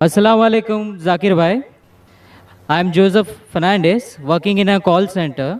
Assalamu alaikum, Zakir bhai. I am Joseph Fernandez, working in a call center.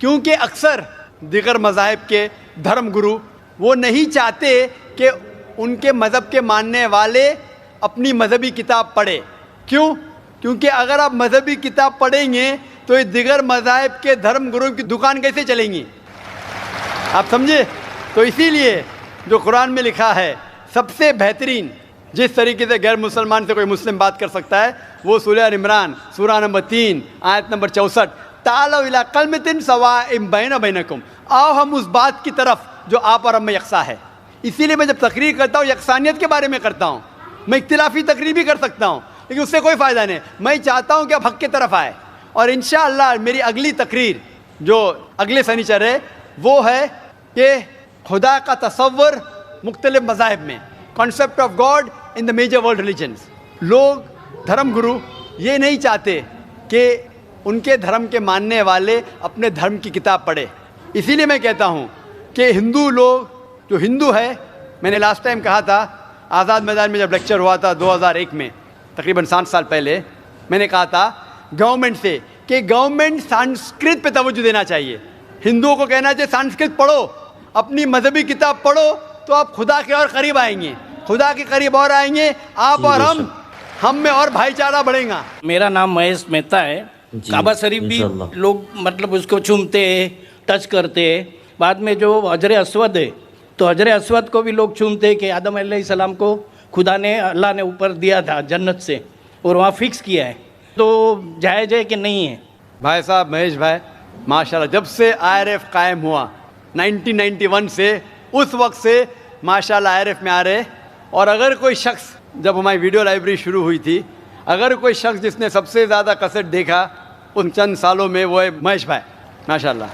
کیونکہ اکثر دیگر مذاہب کے دھرم گرو وہ نہیں چاہتے کہ ان کے مذہب کے ماننے والے اپنی مذہبی کتاب پڑھے. کیوں؟ کیونکہ اگر آپ مذہبی کتاب پڑھیں گے تو یہ دیگر مذاہب کے دھرم گرو کی دکان کیسے چلیں گی؟ آپ سمجھے؟ تو اسی لیے جو قرآن میں لکھا ہے سب سے بہترین جس طریقے سے غیر مسلمان سے کوئی مسلم بات کر سکتا ہے وہ سورہ ال عمران سورہ نمبر 3 آیت نمبر 64. تعالوا الی کلمۃ سواء بین بینکم، آؤ ہم اس بات کی طرف جو آپ اور ہم میں یکساں ہے. اسی لیے میں جب تقریر کرتا ہوں یکسانیت کے بارے میں کرتا ہوں. میں اختلافی تقریر بھی کر سکتا ہوں لیکن اس سے کوئی فائدہ نہیں. میں چاہتا ہوں کہ آپ حق کی طرف آئے. اور انشاءاللہ میری اگلی تقریر جو اگلے سنیچر ہے وہ ہے کہ خدا کا تصور مختلف مذاہب میں، concept of God in the major world religions. لوگ دھرم گرو یہ نہیں چاہتے کہ ان کے دھرم کے ماننے والے اپنے دھرم کی کتاب پڑھے. اسی لیے میں کہتا ہوں کہ ہندو لوگ جو ہندو ہے، میں نے لاسٹ ٹائم کہا تھا آزاد میدان میں جب لیکچر ہوا تھا 2001 میں، تقریباً 7 سال پہلے، میں نے کہا تھا گورنمنٹ سے کہ گورنمنٹ سنسکرت پہ توجہ دینا چاہیے. ہندوؤں کو کہنا چاہیے سنسکرت پڑھو، اپنی مذہبی کتاب پڑھو تو آپ خدا کے اور قریب آئیں گے، خدا کے قریب اور آئیں گے آپ اور ہم میں اور بھائی چارہ بڑھے گا. میرا نام مہیش مہتا ہے. کعبہ شریف بھی لوگ مطلب اس کو چومتے ہیں، ٹچ کرتے ہیں. بعد میں جو حجر اسود ہے تو حجر اسود کو بھی لوگ چومتے ہیں کہ آدم علیہ السلام کو خدا نے اللہ نے اوپر دیا تھا جنت سے اور وہاں فکس کیا ہے. تو جائز ہے کہ نہیں ہے؟ بھائی صاحب مہیش بھائی ماشاءاللہ جب سے آئی آر ایف قائم ہوا 1991 سے اس وقت سے ماشاءاللہ آئی آر ایف میں آ رہے. اور اگر کوئی شخص جب ہماری ویڈیو لائبریری شروع ہوئی تھی اگر کوئی شخص جس نے سب سے زیادہ کیسٹ دیکھا ان چند سالوں میں وہ ہے مہیش بھائی ماشاءاللہ.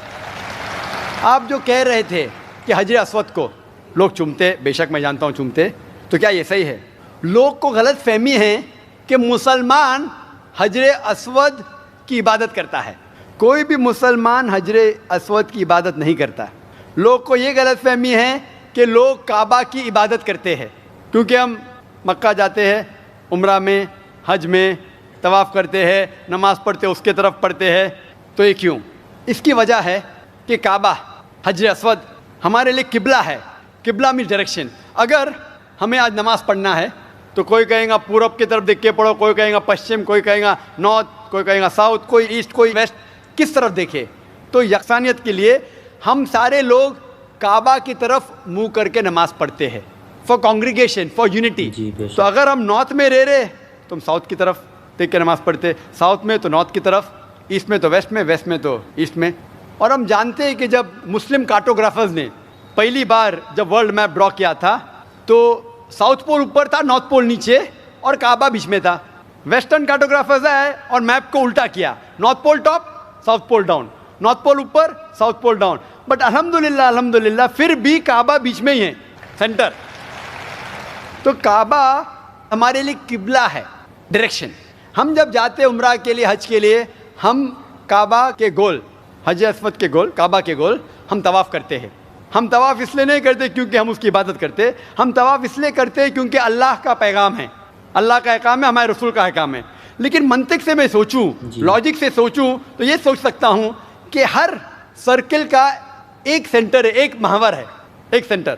آپ جو کہہ رہے تھے کہ حجر اسود کو لوگ چومتے، بے شک میں جانتا ہوں چومتے، تو کیا یہ صحیح ہے؟ لوگ کو غلط فہمی ہے کہ مسلمان حجر اسود کی عبادت کرتا ہے. کوئی بھی مسلمان حجر اسود کی عبادت نہیں کرتا. لوگ کو یہ غلط فہمی ہے کہ لوگ کعبہ کی عبادت کرتے ہیں کیونکہ ہم مکہ جاتے ہیں، عمرہ میں، حج میں طواف کرتے ہیں، نماز پڑھتے اس کے طرف پڑھتے ہیں. تو یہ کیوں؟ اس کی وجہ ہے کہ کعبہ حجر اسود ہمارے لیے قبلہ ہے. قبلہ مینس ڈائریکشن. اگر ہمیں آج نماز پڑھنا ہے تو کوئی کہے گا پورب کی طرف دیکھ کے پڑھو، کوئی کہے گا پشچم، کوئی کہے گا نارتھ، کوئی کہے گا ساؤتھ، کوئی ایسٹ، کوئی ویسٹ، کس طرف دیکھے. تو یکسانیت کے لیے ہم سارے لوگ کعبہ کی طرف منہ کر کے نماز پڑھتے ہیں فار کانگریگیشن، فار یونٹی. تو اگر ہم نارتھ میں رہے تو ہم ساؤتھ کی طرف دیکھ کے نماز پڑھتے، ساؤتھ میں تو نارتھ کی طرف، ایسٹ میں تو ویسٹ میں، ویسٹ میں تو ایسٹ میں. اور ہم جانتے ہیں کہ جب مسلم کارٹوگرافرز نے پہلی بار جب ورلڈ میپ ڈرا کیا تھا تو ساؤتھ پول اوپر تھا، نارتھ پول نیچے اور کعبہ بیچ میں تھا. ویسٹرن کارٹوگرافرز آئے اور میپ کو الٹا کیا، north pole top, south pole down, north pole اوپر، ساؤتھ پول ڈاؤن. بٹ الحمدللہ پھر بھی کعبہ بیچ میں ہی ہے، سینٹر. تو کعبہ ہمارے لیے قبلہ ہے، ڈائریکشن. ہم جب جاتے عمرہ کے لیے، حج کے لیے، ہم کعبہ کے گول، حجر اسود کے گول، کعبہ کے گول ہم طواف کرتے ہیں. ہم طواف اس لیے نہیں کرتے کیونکہ ہم اس کی عبادت کرتے، ہم طواف اس لیے کرتے ہیں کیونکہ اللہ کا پیغام ہے، اللہ کا احکام ہے، ہمارے رسول کا احکام ہے. لیکن منطق سے میں سوچوں، لاجک سے سوچوں تو یہ سوچ سکتا ہوں کہ ہر سرکل کا ایک سینٹر ہے، ایک محور ہے، ایک سینٹر.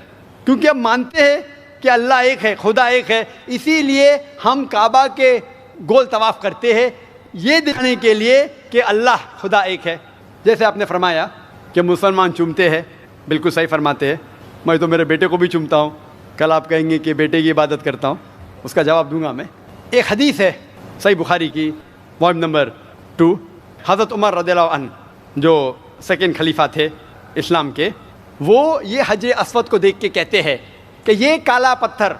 کیونکہ ہم مانتے ہیں کہ اللہ ایک ہے، خدا ایک ہے، اسی لیے ہم کعبہ کے گول طواف کرتے ہیں یہ دکھانے کے لیے کہ اللہ خدا ایک ہے. جیسے آپ نے فرمایا کہ مسلمان چومتے ہیں، بالکل صحیح فرماتے ہیں. میں تو میرے بیٹے کو بھی چومتا ہوں. کل آپ کہیں گے کہ بیٹے کی عبادت کرتا ہوں، اس کا جواب دوں گا میں. ایک حدیث ہے صحیح بخاری کی والیوم نمبر 2، حضرت عمر رضی اللہ عنہ جو سیکنڈ خلیفہ تھے اسلام کے، وہ یہ حجر اسود کو دیکھ کے کہتے ہیں کہ یہ کالا پتھر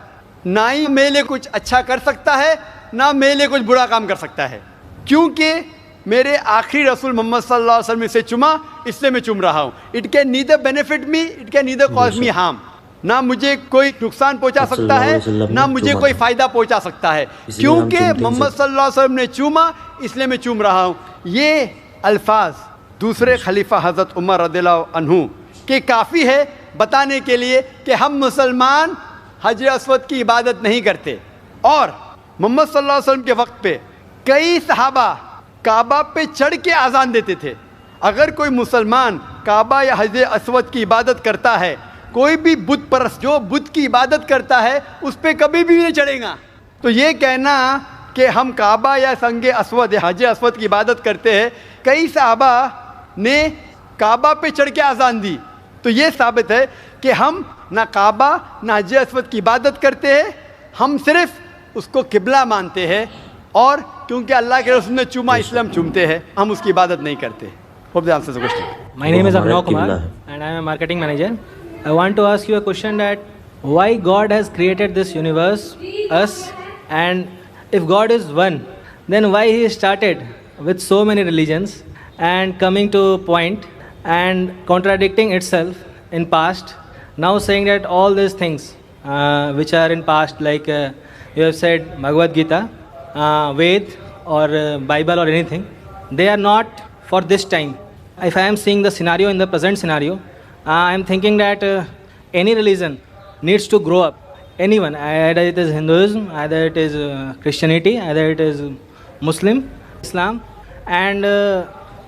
نہ ہی میرے لیے کچھ اچھا کر سکتا ہے نہ میرے لیے کچھ برا کام کر سکتا ہے، کیونکہ میرے آخری رسول محمد صلی اللہ علیہ وسلم سے چوما، اس لیے میں چوم رہا ہوں. It can neither benefit me, it can neither cause me harm. نہ مجھے کوئی نقصان پہنچا سکتا ہے نہ مجھے کوئی فائدہ پہنچا سکتا ہے، کیونکہ محمد صلی اللہ علیہ وسلم نے چوما اس لیے میں چوم رہا ہوں. یہ الفاظ دوسرے خلیفہ حضرت عمر رضی اللہ عنہ کہ کافی ہے بتانے کے لیے کہ ہم مسلمان حجر اسود کی عبادت نہیں کرتے. اور محمد صلی اللہ علیہ وسلم کے وقت پہ کئی صحابہ کعبہ پہ چڑھ کے اذان دیتے تھے. اگر کوئی مسلمان کعبہ یا حجر اسود کی عبادت کرتا ہے, کوئی بھی بت پرست جو بت کی عبادت کرتا ہے اس پہ کبھی بھی نہیں چڑھے گا. تو یہ کہنا کہ ہم کعبہ یا سنگ اسود یا حجر اسود کی عبادت کرتے ہیں, کئی صحابہ نے کعبہ پہ چڑھ کے اذان دی, تو یہ ثابت ہے کہ ہم نہ کعبہ نہ حجر اسود کی عبادت کرتے ہیں, ہم صرف اس کو قبلہ مانتے ہیں, اور کیونکہ اللہ کے رسول نے چوما اس لیے ہم چومتے ہیں, ہم اس کی عبادت نہیں کرتے. Hope that answers the question. My name is Abhinav Kumar and I am a marketing manager. I want to ask you a question that why God has created this universe, us, and if God is one, then why He started with so many religions and coming to a point and contradicting itself in past, now saying that all these things which are in past, like you have said Bhagavad Gita, Ved or Bible or anything, they are not for this time. If I am seeing the scenario in the present scenario, I am thinking that any religion needs to grow up. Anyone, either it is Hinduism, either it is Christianity, either it is Muslim, Islam, and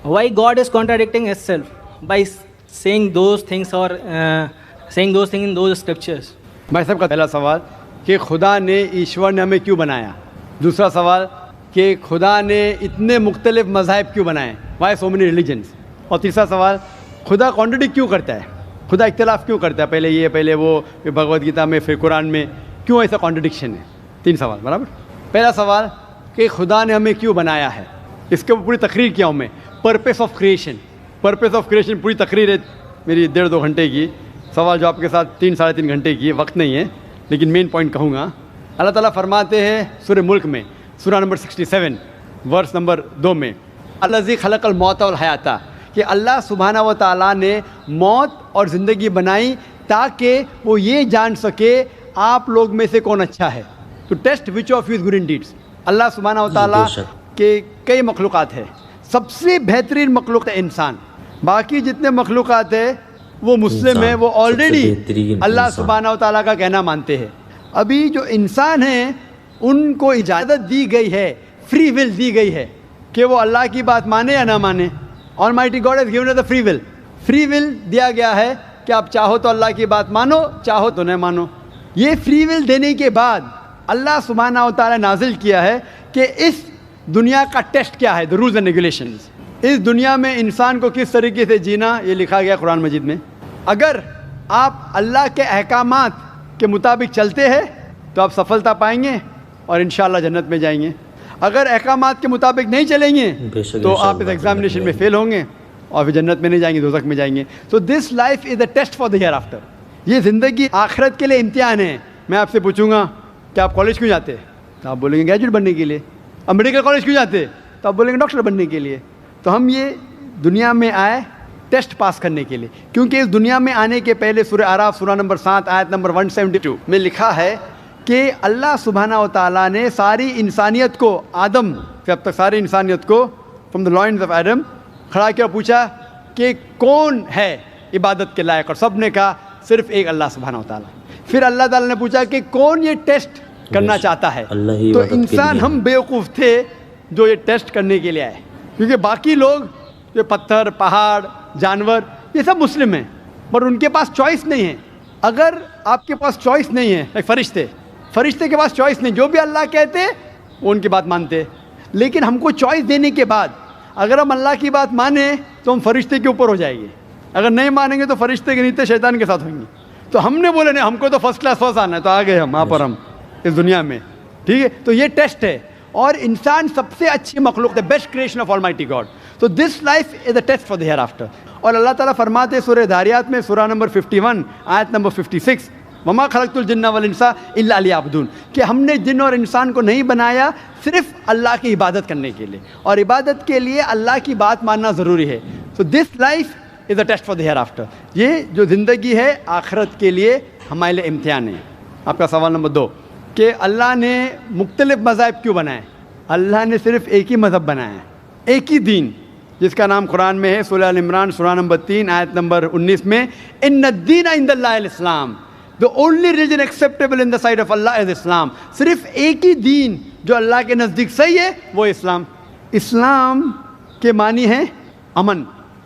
why God is contradicting itself by saying those things or saying those things in those scriptures. بھائی صاحب کا پہلا سوال کہ خدا نے ایشور نے ہمیں کیوں بنایا, دوسرا سوال کہ خدا نے اتنے مختلف مذاہب کیوں بنائے, وائی سو مینی ریلیجنس, اور تیسرا سوال خدا کانٹرڈکٹ کیوں کرتا ہے, خدا اختلاف کیوں کرتا ہے, پہلے یہ پہلے وہ, بھگوت گیتا میں پھر قرآن میں, کیوں ایسا کانٹرڈکشن ہے. 3 سوال برابر. پہلا سوال کہ خدا نے ہمیں کیوں بنایا ہے, اس کے اوپر پوری تقریر کیا ہوں میں, purpose of creation. Purpose of creation پوری تقریر ہے میری 1.5-2 گھنٹے کی, سوال جواب کے ساتھ 3-3.5 گھنٹے کی, وقت نہیں ہے لیکن مین پوائنٹ کہوں گا. اللہ تعالیٰ فرماتے ہیں سورہ ملک میں, سورہ نمبر 67 ورس نمبر 2 میں, الذی خلق الموت والحیات, کہ اللہ سبحانہ و تعالیٰ نے موت اور زندگی بنائی تاکہ وہ یہ جان سکے آپ لوگ میں سے کون اچھا ہے, تو test which of you's good deeds. اللہ سبحانہ و تعالیٰ کے کئی مخلوقات ہیں, سب سے بہترین مخلوق ہے انسان, باقی جتنے مخلوقات ہیں وہ مسلم ہیں, وہ آلریڈی اللہ سبحانہ و تعالیٰ کا کہنا مانتے ہیں. ابھی جو انسان ہیں ان کو اجازت دی گئی ہے, فری ول دی گئی ہے کہ وہ اللہ کی بات مانے یا نہ مانے. Almighty God has given us the free will. Free will دیا گیا ہے کہ آپ چاہو تو اللہ کی بات مانو, چاہو تو نہ مانو. یہ فری ول دینے کے بعد اللہ سبحانہ و تعالیٰ نازل کیا ہے کہ اس دنیا کا ٹیسٹ کیا ہے, the rules and regulations. اس دنیا میں انسان کو کس طریقے سے جینا, یہ لکھا گیا قرآن مجید میں. اگر آپ اللہ کے احکامات کے مطابق چلتے ہیں تو آپ سفلتا پائیں گے اور انشاءاللہ جنت میں جائیں گے. اگر احکامات کے مطابق نہیں چلیں گے تو آپ اس ایگزامینیشن میں فیل ہوں گے اور پھر جنت میں نہیں جائیں گے, دوزخ میں جائیں گے. So this life is a test for the hereafter. یہ زندگی آخرت کے لیے امتحان ہے. میں آپ سے پوچھوں گا کہ آپ کالج کیوں جاتے, تو آپ بولیں گے گریجویٹ بننے کے لیے. اب میڈیکل کالج کیوں جاتے, تو آپ بولیں گے ڈاکٹر بننے کے لیے. تو ہم یہ دنیا میں آئے ٹیسٹ پاس کرنے کے لیے, کیونکہ اس دنیا میں آنے کے پہلے سورہ اعراف سورہ نمبر 7 آیت نمبر 172 میں لکھا ہے کہ اللہ سبحانہ و تعالیٰ نے ساری انسانیت کو, آدم سے اب تک ساری انسانیت کو from the lines of Adam کھڑا کیا, پوچھا کہ کون ہے عبادت کے لائق, اور سب نے کہا صرف ایک اللہ سبحانہ و تعالیٰ. پھر اللہ تعالیٰ نے پوچھا کہ کون یہ ٹیسٹ کرنا چاہتا ہے, تو انسان ہم بیوقوف تھے جو یہ ٹیسٹ کرنے کے لیے آئے, کیونکہ باقی لوگ جو پتھر, پہاڑ, جانور, یہ سب مسلم ہیں, پر ان کے پاس چوائس نہیں ہے. اگر آپ کے پاس چوائس نہیں ہے, فرشتے کے پاس چوائس نہیں, جو بھی اللہ کہتے وہ ان کی بات مانتے. لیکن ہم کو چوائس دینے کے بعد اگر ہم اللہ کی بات مانیں تو ہم فرشتے کے اوپر ہو جائیں گے, اگر نہیں مانیں گے تو فرشتے کے نیچے شیطان کے ساتھ ہویں گے. تو ہم نے بولے نہیں, ہم کو تو فرسٹ کلاس فرسٹ آنا ہے, تو آ گئے ہم وہاں پر, ہم اس دنیا میں, ٹھیک ہے. تو یہ ٹیسٹ ہے, اور انسان سب سے اچھی مخلوق ہے, best creation of almighty God. تو this life is a test for the hereafter. اور اللہ تعالیٰ فرماتے ہیں سورہ دھاریات میں سورہ نمبر 51 آیت نمبر 56, وما خلقت الجن والانس الا لیعبدون, کہ ہم نے جن اور انسان کو نہیں بنایا صرف اللہ کی عبادت کرنے کے لیے, اور عبادت کے لیے اللہ کی بات ماننا ضروری ہے. So this life is a test for the hereafter. یہ جو زندگی ہے آخرت کے لیے ہمارے لیے امتحان ہے. آپ کا سوال نمبر 2 کہ اللہ نے مختلف مذاہب کیوں بنائے. اللہ نے صرف ایک ہی مذہب بنایا ہے, ایک ہی دین, جس کا نام قرآن میں ہے سورہ ال عمران سورہ نمبر 3 آیت نمبر 19 میں, ان الدین عند اللہ الاسلام, the only religion acceptable in the sight of Allah is Islam. صرف ایک ہی دین جو اللہ کے نزدیک صحیح ہے وہ اسلام. اسلام کے معنی ہے امن,